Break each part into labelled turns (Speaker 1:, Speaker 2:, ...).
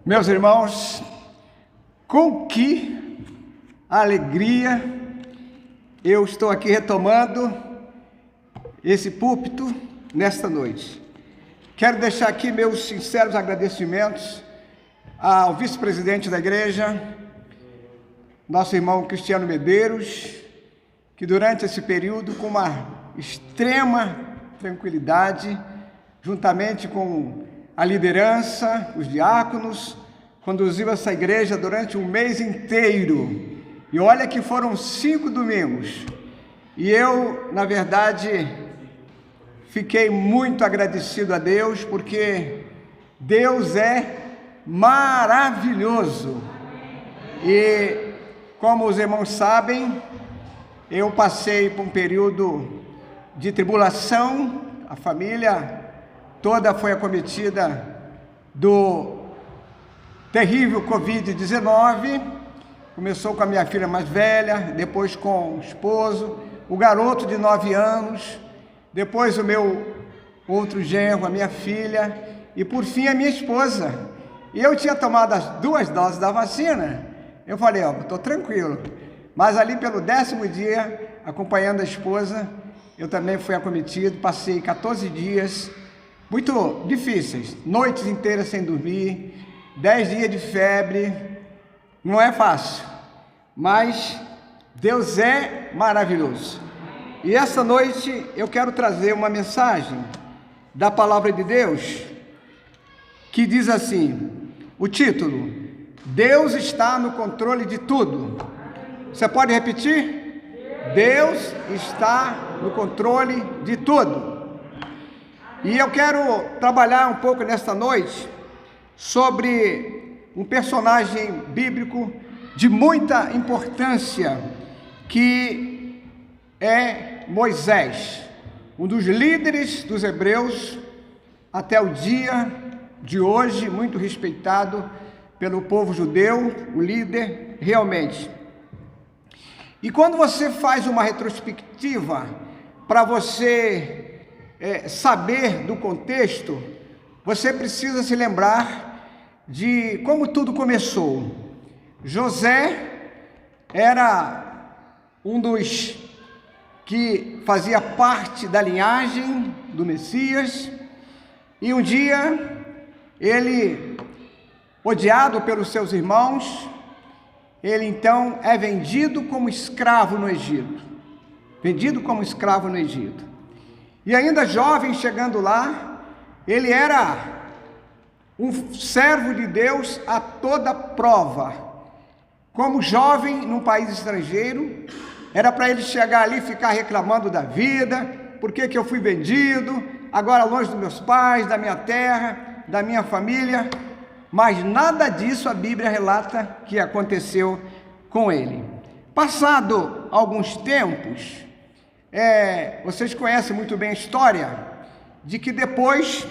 Speaker 1: Meus irmãos, com que alegria eu estou aqui retomando esse púlpito nesta noite. Quero deixar aqui meus sinceros agradecimentos ao vice-presidente da igreja, nosso irmão Cristiano Medeiros, que durante esse período, com uma extrema tranquilidade, juntamente com a liderança, os diáconos, conduziu essa igreja durante um mês inteiro. E olha que foram 5 domingos. E eu, na verdade, fiquei muito agradecido a Deus, porque Deus é maravilhoso. E, como os irmãos sabem, eu passei por um período de tribulação, a família toda foi acometida do terrível Covid-19, começou com a minha filha mais velha, depois com o esposo, o garoto de 9 anos, depois o meu outro genro, a minha filha, e por fim a minha esposa. E eu tinha tomado as 2 doses da vacina, eu falei, estou tranquilo, mas ali pelo 10º dia, acompanhando a esposa, eu também fui acometido, passei 14 dias, muito difíceis, noites inteiras sem dormir, 10 dias de febre, não é fácil, mas Deus é maravilhoso. E essa noite eu quero trazer uma mensagem da palavra de Deus, que diz assim, o título, Deus está no controle de tudo. Você pode repetir? Deus está no controle de tudo. E eu quero trabalhar um pouco nesta noite sobre um personagem bíblico de muita importância, que é Moisés, um dos líderes dos hebreus até o dia de hoje, muito respeitado pelo povo judeu, o líder realmente. E quando você faz uma retrospectiva para você saber do contexto, você precisa se lembrar de como tudo começou. José era um dos que fazia parte da linhagem do Messias, e um dia ele, odiado pelos seus irmãos, ele então é vendido como escravo no Egito. E ainda jovem, chegando lá, ele era um servo de Deus a toda prova. Como jovem num país estrangeiro, era para ele chegar ali e ficar reclamando da vida, por que eu fui vendido, agora longe dos meus pais, da minha terra, da minha família, mas nada disso a Bíblia relata que aconteceu com ele. Passado alguns tempos, vocês conhecem muito bem a história, de que depois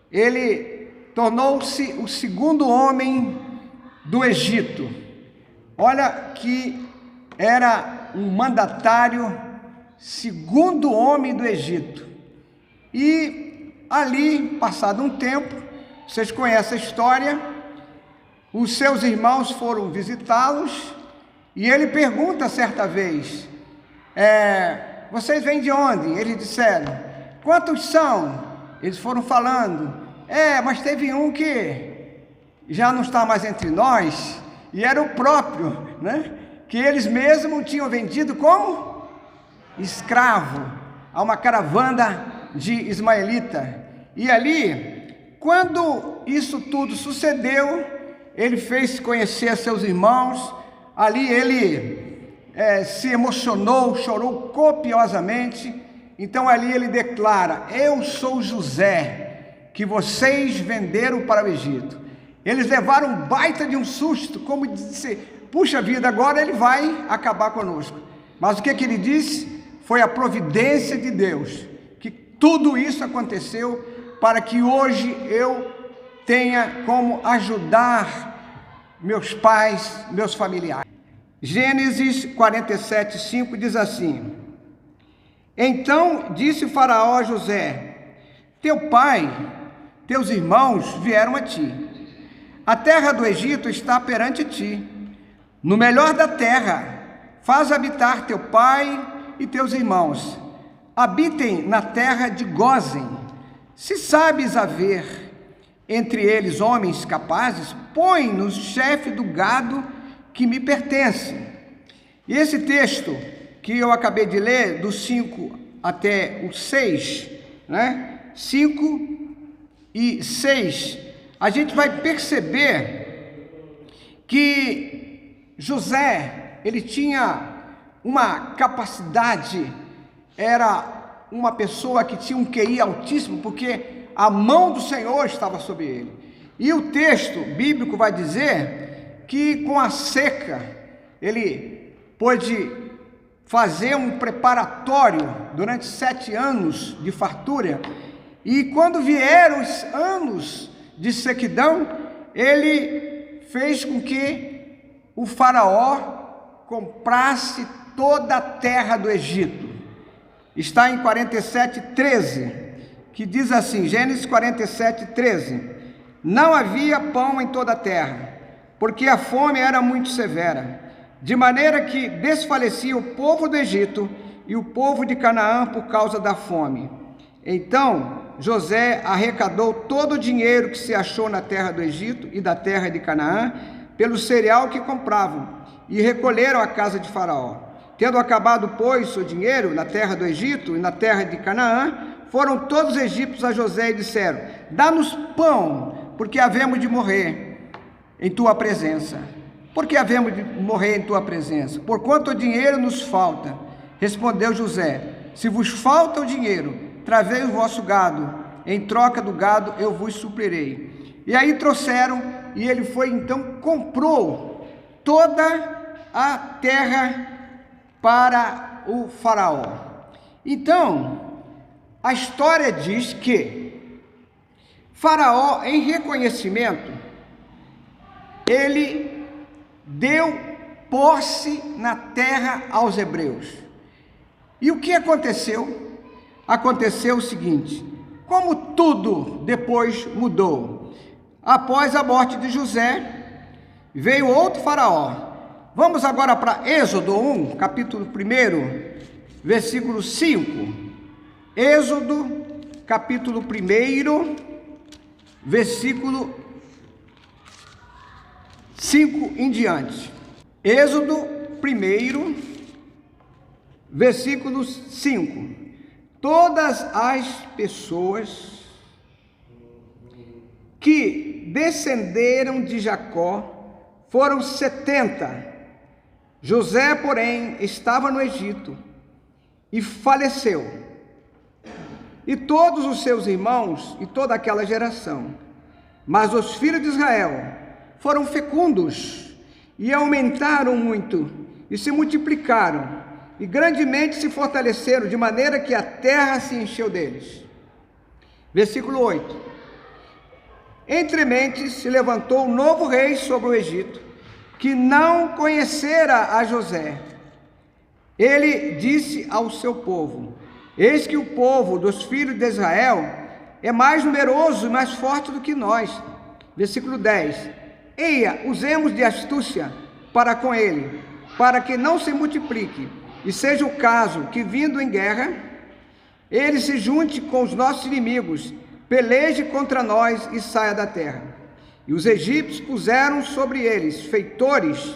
Speaker 1: ele tornou-se o 2º homem do Egito. Olha que era um mandatário, 2º homem do Egito. E ali, passado um tempo, vocês conhecem a história, os seus irmãos foram visitá-los, e ele pergunta certa vez, vocês vêm de onde? Eles disseram, quantos são? Eles foram falando, mas teve um que já não está mais entre nós, e era o próprio, que eles mesmos tinham vendido como escravo a uma caravana de ismaelita. E ali, quando isso tudo sucedeu, ele fez conhecer a seus irmãos, ali ele se emocionou, chorou copiosamente. Então ali ele declara, eu sou José, que vocês venderam para o Egito. Eles levaram um baita de um susto, como disse, puxa vida, agora ele vai acabar conosco. Mas o que ele disse? Foi a providência de Deus, que tudo isso aconteceu para que hoje eu tenha como ajudar meus pais, meus familiares. Gênesis 47:5 diz assim, então disse Faraó a José, teu pai, teus irmãos vieram a ti, A terra do Egito está perante ti. No melhor da terra, faz habitar teu pai e teus irmãos. Habitem na terra de Gósen. Se sabes haver entre eles homens capazes, põe-nos chefe do gado que me pertence. E esse texto que eu acabei de ler, do 5 até o 6, 5 e 6, a gente vai perceber que José, ele tinha uma capacidade, era uma pessoa que tinha um QI altíssimo, porque a mão do Senhor estava sobre ele. E o texto bíblico vai dizer que com a seca, ele pôde fazer um preparatório durante 7 anos de fartura, e quando vieram os anos de sequidão, ele fez com que o faraó comprasse toda a terra do Egito. Está em 47:13, que diz assim, Gênesis 47:13, não havia pão em toda a terra, porque a fome era muito severa, de maneira que desfalecia o povo do Egito e o povo de Canaã por causa da fome. Então José arrecadou todo o dinheiro que se achou na terra do Egito e da terra de Canaã, pelo cereal que compravam, e recolheram à casa de Faraó. Tendo acabado, pois, o dinheiro na terra do Egito e na terra de Canaã, foram todos os egípcios a José e disseram, dá-nos pão, porque havemos de morrer em tua presença. Por que havemos de morrer em tua presença? Porquanto o dinheiro nos falta. Respondeu José, se vos falta o dinheiro, trazei o vosso gado, em troca do gado eu vos suprirei. E aí trouxeram, e ele foi então, comprou toda a terra para o faraó. Então, a história diz que Faraó, em reconhecimento, ele deu posse na terra aos hebreus. E o que aconteceu? Aconteceu o seguinte, como tudo depois mudou. Após a morte de José, veio outro faraó. Vamos agora para Êxodo 1, capítulo 1, versículo 5. Êxodo, capítulo 1, versículo 5 em diante. Êxodo 1, versículo 5. Todas as pessoas que descenderam de Jacó foram 70. José, porém, estava no Egito e faleceu. E todos os seus irmãos e toda aquela geração. Mas os filhos de Israel foram fecundos e aumentaram muito e se multiplicaram e grandemente se fortaleceram, de maneira que a terra se encheu deles. Versículo 8. Entremente se levantou um novo rei sobre o Egito, que não conhecera a José. Ele disse ao seu povo, eis que o povo dos filhos de Israel é mais numeroso e mais forte do que nós. Versículo 10. Eia, usemos de astúcia para com ele, para que não se multiplique, e seja o caso que, vindo em guerra, ele se junte com os nossos inimigos, peleje contra nós e saia da terra. E os egípcios puseram sobre eles feitores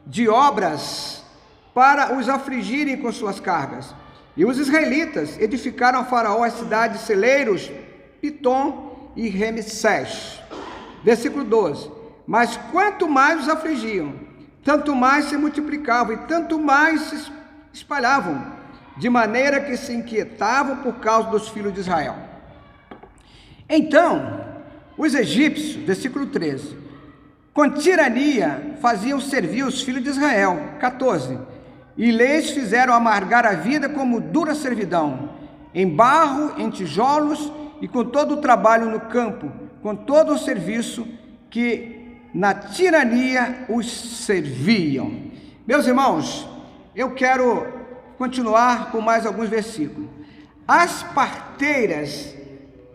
Speaker 1: de obras para os afligirem com suas cargas. E os israelitas edificaram a Faraó as cidades celeiros, Pitom e Ramsés. Versículo 12. Mas quanto mais os afligiam, tanto mais se multiplicavam e tanto mais se espalhavam, de maneira que se inquietavam por causa dos filhos de Israel. Então, os egípcios, versículo 13, com tirania faziam servir os filhos de Israel. 14. E lhes fizeram amargar a vida como dura servidão, em barro, em tijolos e com todo o trabalho no campo, com todo o serviço que na tirania os serviam. Meus irmãos, eu quero continuar com mais alguns versículos. As parteiras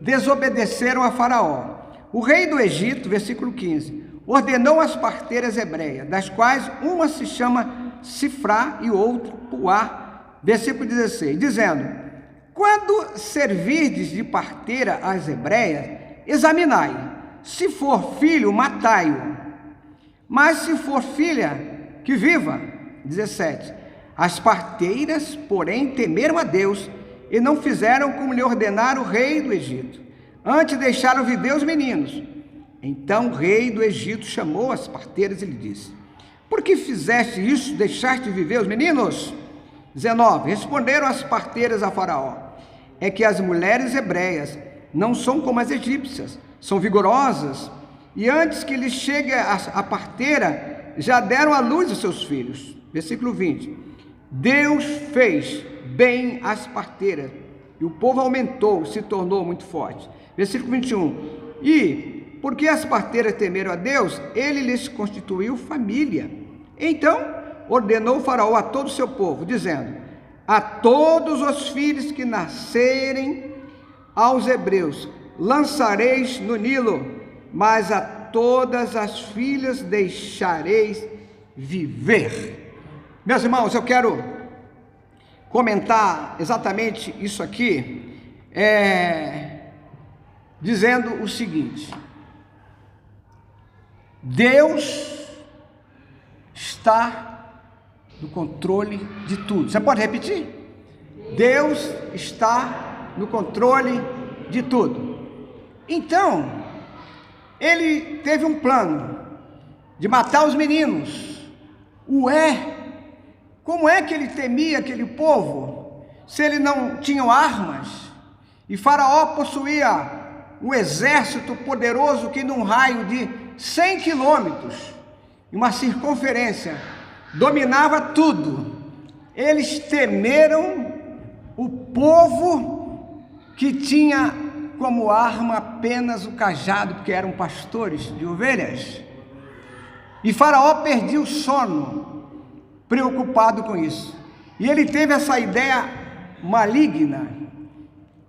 Speaker 1: desobedeceram a Faraó. O rei do Egito, versículo 15, ordenou as parteiras hebreias, das quais uma se chama Sifrá e outra Puá, versículo 16, dizendo: quando servirdes de parteira às hebreias, examinai, se for filho, matai-o, mas se for filha, que viva. 17, as parteiras, porém, temeram a Deus e não fizeram como lhe ordenara o rei do Egito, antes deixaram viver os meninos. Então o rei do Egito chamou as parteiras e lhe disse: por que fizeste isso, deixaste viver os meninos? 19, responderam as parteiras a Faraó: é que as mulheres hebreias não são como as egípcias, são vigorosas, e antes que lhes chegue a parteira, já deram à luz os seus filhos. Versículo 20, Deus fez bem às parteiras, e o povo aumentou, se tornou muito forte. Versículo 21, e porque as parteiras temeram a Deus, ele lhes constituiu família. Então ordenou Faraó a todo o seu povo, dizendo: a todos os filhos que nascerem aos hebreus lançareis no Nilo, mas a todas as filhas deixareis viver. Meus irmãos, eu quero comentar exatamente isso aqui, dizendo o seguinte: Deus está no controle de tudo. Você pode repetir? Deus está no controle de tudo. Então, ele teve um plano de matar os meninos. Como é que ele temia aquele povo, se ele não tinha armas? E Faraó possuía um exército poderoso que num raio de 100 quilômetros, uma circunferência, dominava tudo. Eles temeram o povo que tinha como arma apenas o cajado, porque eram pastores de ovelhas. E Faraó perdia o sono, preocupado com isso. E ele teve essa ideia maligna.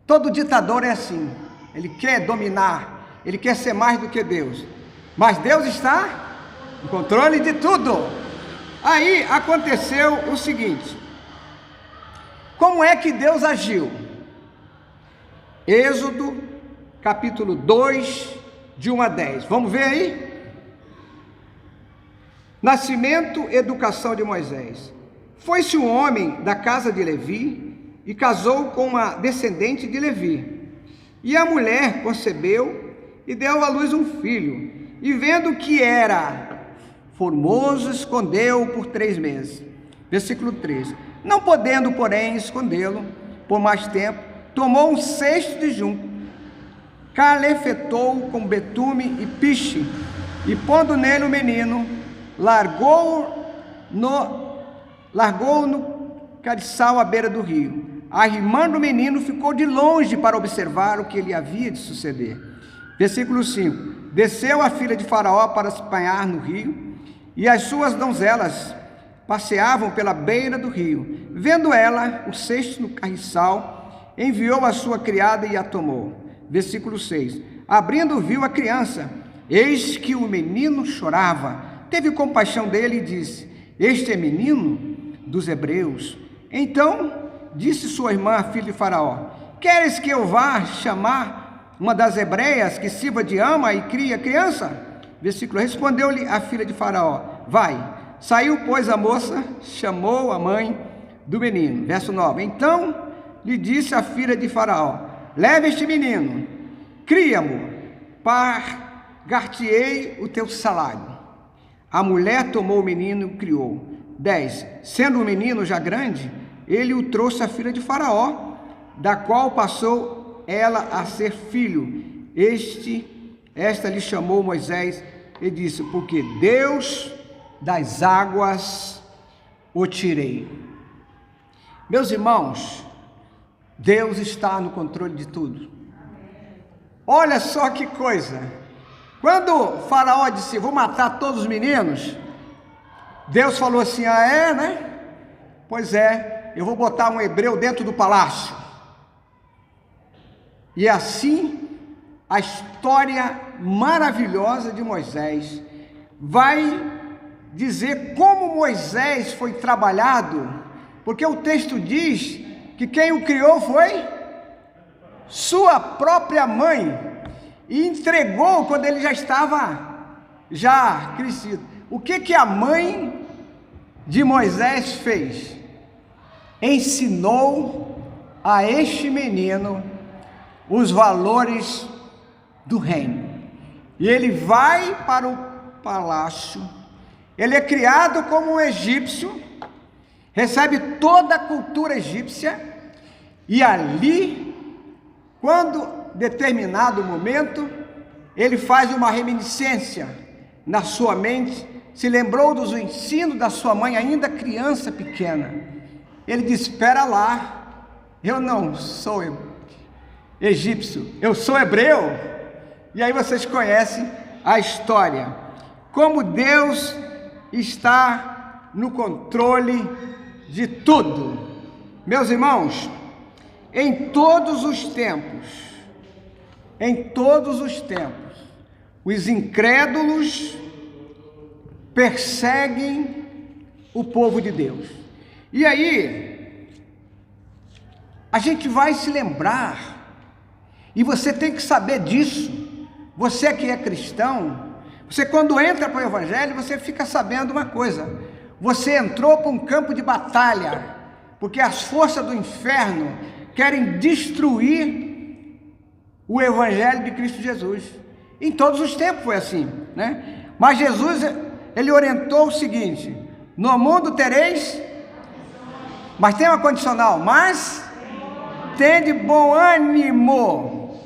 Speaker 1: Todo ditador é assim, ele quer dominar, ele quer ser mais do que Deus. Mas Deus está no controle de tudo. Aí aconteceu o seguinte: como é que Deus agiu? Êxodo, capítulo 2, de 1 a 10. Vamos ver aí? Nascimento e educação de Moisés. Foi-se um homem da casa de Levi e casou com uma descendente de Levi. E a mulher concebeu e deu à luz um filho. E vendo que era formoso, escondeu-o por 3 meses. Versículo 3. Não podendo, porém, escondê-lo por mais tempo, tomou um cesto de junco, calefetou-o com betume e piche, e pondo nele o menino, largou-o no cariçal à beira do rio. Arrimando o menino, ficou de longe para observar o que lhe havia de suceder. Versículo 5. Desceu a filha de Faraó para se banhar no rio, e as suas donzelas passeavam pela beira do rio. Vendo ela o cesto no carriçal, enviou a sua criada e a tomou. Versículo 6. Abrindo, viu a criança, eis que o menino chorava. Teve compaixão dele e disse: este é menino dos hebreus. Então disse sua irmã, a filha de Faraó: queres que eu vá chamar uma das hebreias que sirva de ama e crie a criança? Versículo, respondeu-lhe a filha de Faraó: vai. Saiu, pois, a moça, chamou a mãe do menino. Verso 9. Então lhe disse a filha de Faraó: leva este menino, cria-mo, pagar-te-ei o teu salário. A mulher tomou o menino e o criou. 10. Sendo o menino já grande, ele o trouxe à filha de Faraó, da qual passou ela a ser filho. Esta lhe chamou Moisés e disse: porque Deus das águas o tirei. Meus irmãos, Deus está no controle de tudo. Olha só que coisa. Quando Faraó disse: vou matar todos os meninos, Deus falou assim: ah, é, né? Pois é, eu vou botar um hebreu dentro do palácio. E assim, a história maravilhosa de Moisés vai dizer como Moisés foi trabalhado, porque o texto diz que quem o criou foi sua própria mãe, e entregou quando ele já estava crescido. O que a mãe de Moisés fez? Ensinou a este menino os valores do reino. E ele vai para o palácio, ele é criado como um egípcio, recebe toda a cultura egípcia, e ali, quando determinado momento, ele faz uma reminiscência na sua mente, se lembrou dos ensinos da sua mãe, ainda criança pequena. Ele diz: espera lá, eu não sou egípcio, eu sou hebreu. E aí vocês conhecem a história, como Deus está no controle de tudo. Meus irmãos, em todos os tempos, os incrédulos perseguem o povo de Deus. E aí, a gente vai se lembrar, e você tem que saber disso. Você que é cristão, você quando entra para o Evangelho, você fica sabendo uma coisa: você entrou para um campo de batalha, porque as forças do inferno querem destruir o Evangelho de Cristo Jesus. Em todos os tempos foi assim, né? Mas Jesus, ele orientou o seguinte: no mundo tereis, mas tem uma condicional, mas tende bom ânimo,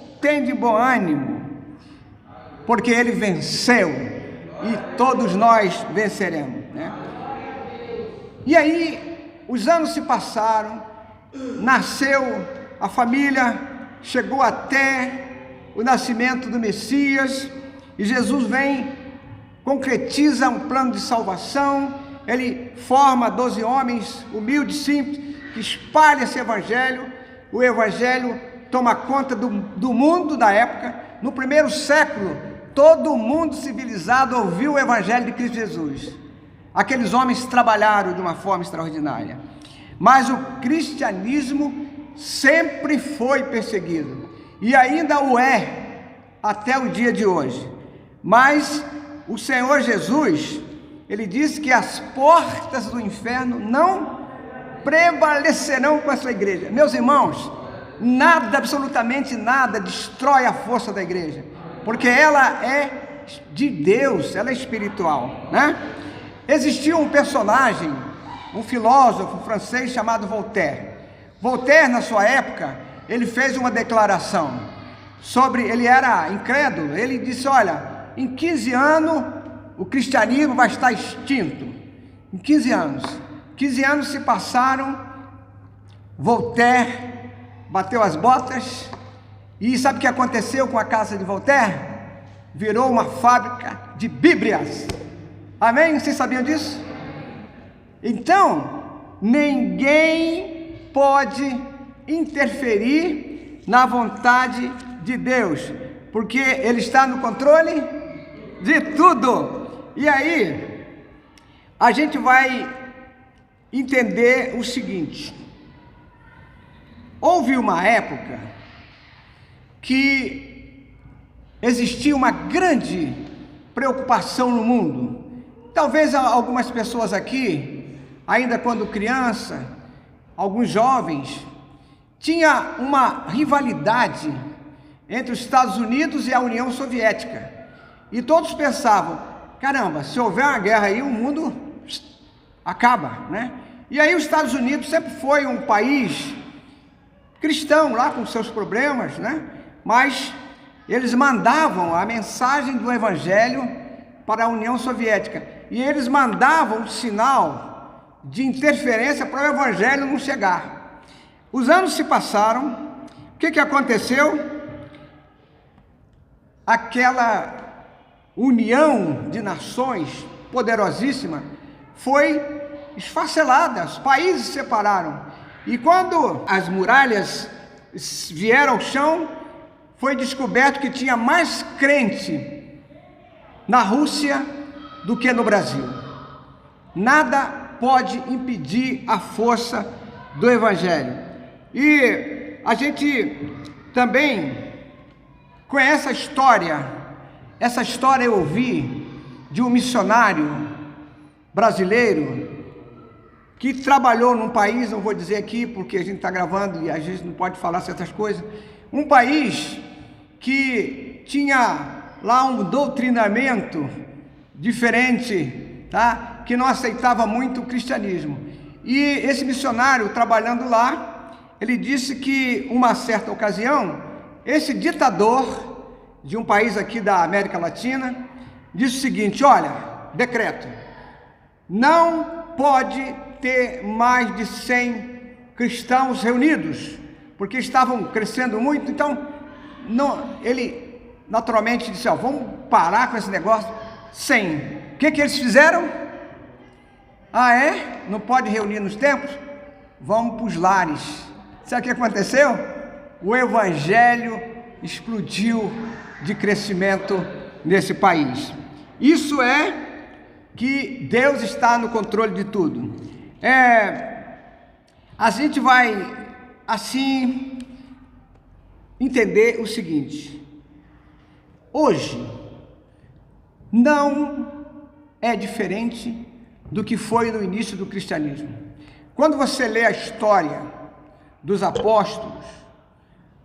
Speaker 1: porque ele venceu, e todos nós venceremos, né? E aí, os anos se passaram, nasceu a família, chegou até o nascimento do Messias, e Jesus vem, concretiza um plano de salvação. Ele forma 12 homens humildes, simples, que espalham esse evangelho. O evangelho toma conta do mundo da época. No primeiro século, todo mundo civilizado ouviu o evangelho de Cristo Jesus. Aqueles homens trabalharam de uma forma extraordinária, mas o cristianismo sempre foi perseguido, e ainda o é até o dia de hoje. Mas o Senhor Jesus, ele disse que as portas do inferno não prevalecerão com a sua igreja. Meus irmãos, nada, absolutamente nada, destrói a força da igreja, porque ela é de Deus, ela é espiritual, né? Existia um personagem, um filósofo francês chamado Voltaire. Voltaire, na sua época, ele fez uma declaração sobre, ele era incrédulo, ele disse: olha, em 15 anos o cristianismo vai estar extinto. Em 15 anos se passaram. Voltaire bateu as botas, e sabe o que aconteceu com a casa de Voltaire? Virou uma fábrica de Bíblias. Amém? Vocês sabiam disso? Então, ninguém pode interferir na vontade de Deus, porque Ele está no controle de tudo. E aí, a gente vai entender o seguinte: houve uma época que existia uma grande preocupação no mundo. Talvez algumas pessoas aqui, ainda quando criança, alguns jovens, tinha uma rivalidade entre os Estados Unidos e a União Soviética, e todos pensavam: caramba, se houver uma guerra aí, o mundo acaba, né? E aí os Estados Unidos sempre foi um país cristão, lá com seus problemas, né? Mas eles mandavam a mensagem do Evangelho para a União Soviética, e eles mandavam um sinal de interferência para o Evangelho não chegar. Os anos se passaram, o que aconteceu? Aquela união de nações poderosíssima foi esfacelada, os países se separaram, e quando as muralhas vieram ao chão, foi descoberto que tinha mais crente na Rússia do que no Brasil. Nada pode impedir a força do Evangelho. E a gente também conhece a história. Essa história eu ouvi de um missionário brasileiro que trabalhou num país, não vou dizer aqui porque a gente está gravando e a gente não pode falar certas coisas, um país que tinha lá um doutrinamento diferente, tá? Que não aceitava muito o cristianismo. E esse missionário, trabalhando lá, ele disse que uma certa ocasião, esse ditador de um país aqui da América Latina disse o seguinte: olha, decreto, não pode ter mais de 100 cristãos reunidos, porque estavam crescendo muito. Então ele naturalmente disse: ó, vamos parar com esse negócio. 100. O que eles fizeram? Ah, é? Não pode reunir nos templos? Vamos para os lares. Sabe o que aconteceu? O Evangelho explodiu de crescimento nesse país. Isso é que Deus está no controle de tudo. A gente vai assim entender o seguinte: hoje não é diferente do que foi no início do cristianismo. Quando você lê a história dos apóstolos,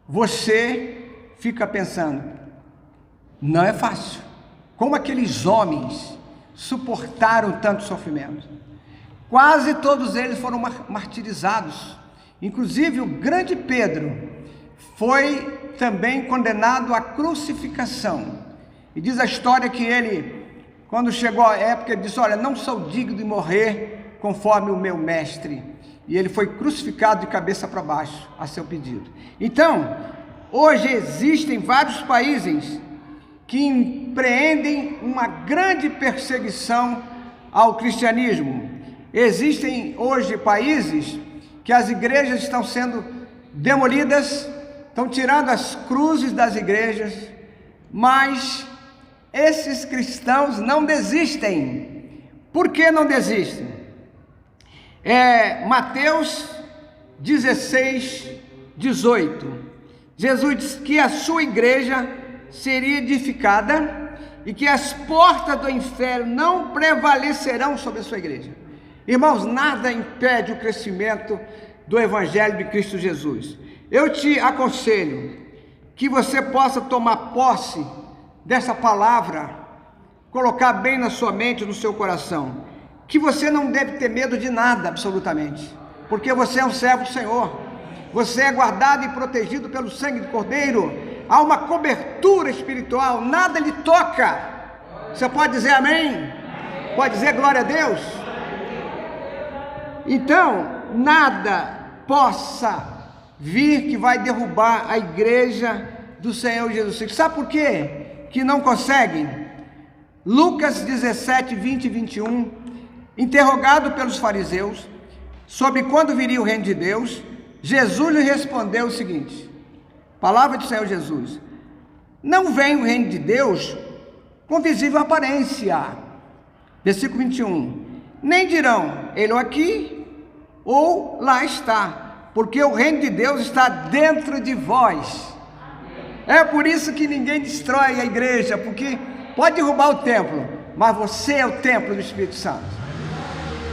Speaker 1: você fica pensando, não é fácil. Como aqueles homens suportaram tanto sofrimento? Quase todos eles foram martirizados. Inclusive o grande Pedro foi também condenado à crucificação. E diz a história que ele, quando chegou a época, ele disse: olha, não sou digno de morrer conforme o meu mestre. E ele foi crucificado de cabeça para baixo, a seu pedido. Então, hoje existem vários países que empreendem uma grande perseguição ao cristianismo. Existem hoje países que as igrejas estão sendo demolidas, estão tirando as cruzes das igrejas, mas esses cristãos não desistem. Por que não desistem? Mateus 16, 18. Jesus disse que a sua igreja seria edificada e que as portas do inferno não prevalecerão sobre a sua igreja. Irmãos, nada impede o crescimento do Evangelho de Cristo Jesus. Eu te aconselho que você possa tomar posse dessa palavra, colocar bem na sua mente, no seu coração, que você não deve ter medo de nada, absolutamente, porque você é um servo do Senhor, você é guardado e protegido pelo sangue do Cordeiro, há uma cobertura espiritual, nada lhe toca. Você pode dizer amém? Pode dizer glória a Deus? Então, nada possa vir que vai derrubar a igreja do Senhor Jesus Cristo. Sabe por quê que não conseguem? Lucas 17, 20 e 21, interrogado pelos fariseus sobre quando viria o reino de Deus, Jesus lhe respondeu o seguinte, palavra do Senhor Jesus: não vem o reino de Deus com visível aparência. Versículo 21, nem dirão, ele aqui ou lá está, porque o reino de Deus está dentro de vós. É por isso que ninguém destrói a igreja, porque pode derrubar o templo, mas você é o templo do Espírito Santo.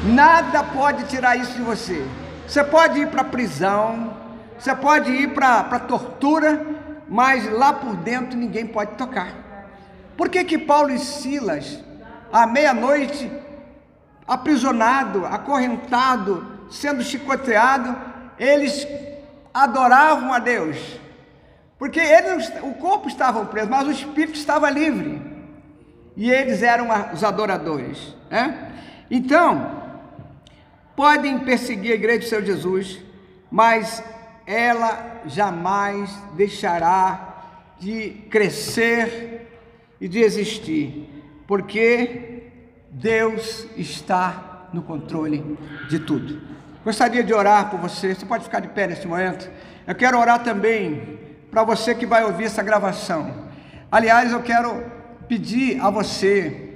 Speaker 1: Nada pode tirar isso de você. Você pode ir para a prisão, você pode ir para tortura, mas lá por dentro ninguém pode tocar. Por que Paulo e Silas, à meia-noite, aprisionado, acorrentado, sendo chicoteado, eles adoravam a Deus? Porque o corpo estava preso, mas o espírito estava livre. E eles eram os adoradores, né? Então, podem perseguir a igreja do Senhor Jesus, mas ela jamais deixará de crescer e de existir, porque Deus está no controle de tudo. Gostaria de orar por você. Você pode ficar de pé nesse momento. Eu quero orar também para você que vai ouvir essa gravação. Aliás, eu quero pedir a você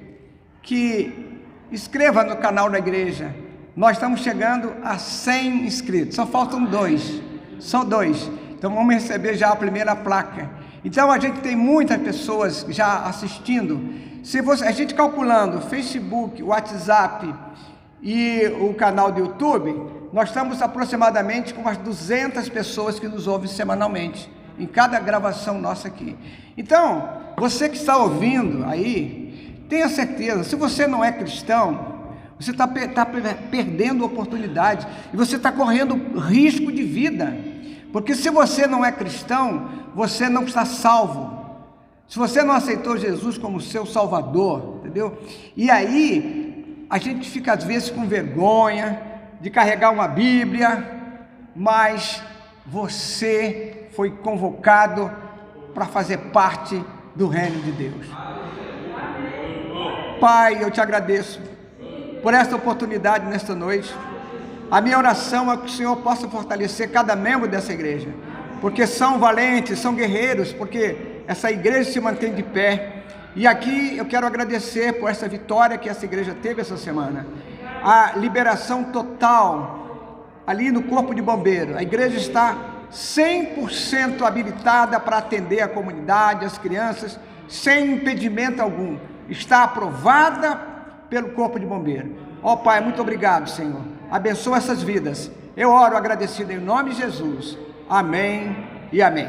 Speaker 1: que inscreva no canal da igreja. Nós estamos chegando a 100 inscritos, só faltam 2, só 2. Então vamos receber já a primeira placa. Então a gente tem muitas pessoas já assistindo. Se você, a gente calculando Facebook, WhatsApp e o canal do YouTube, nós estamos aproximadamente com umas 200 pessoas que nos ouvem semanalmente, em cada gravação nossa aqui. Então, você que está ouvindo aí, tenha certeza, se você não é cristão, você está perdendo oportunidade, e você está correndo risco de vida, porque se você não é cristão, você não está salvo. Se você não aceitou Jesus como seu salvador, entendeu? E aí, a gente fica às vezes com vergonha de carregar uma Bíblia, mas você foi convocado para fazer parte do reino de Deus. Pai, eu te agradeço por esta oportunidade nesta noite. A minha oração é que o Senhor possa fortalecer cada membro dessa igreja, porque são valentes, são guerreiros, porque essa igreja se mantém de pé. E aqui eu quero agradecer por essa vitória que essa igreja teve essa semana, a liberação total ali no Corpo de Bombeiro. A igreja está 100% habilitada para atender a comunidade, as crianças, sem impedimento algum. Está aprovada pelo Corpo de Bombeiro. Ó Pai, muito obrigado, Senhor. Abençoa essas vidas. Eu oro agradecido em nome de Jesus. Amém e amém.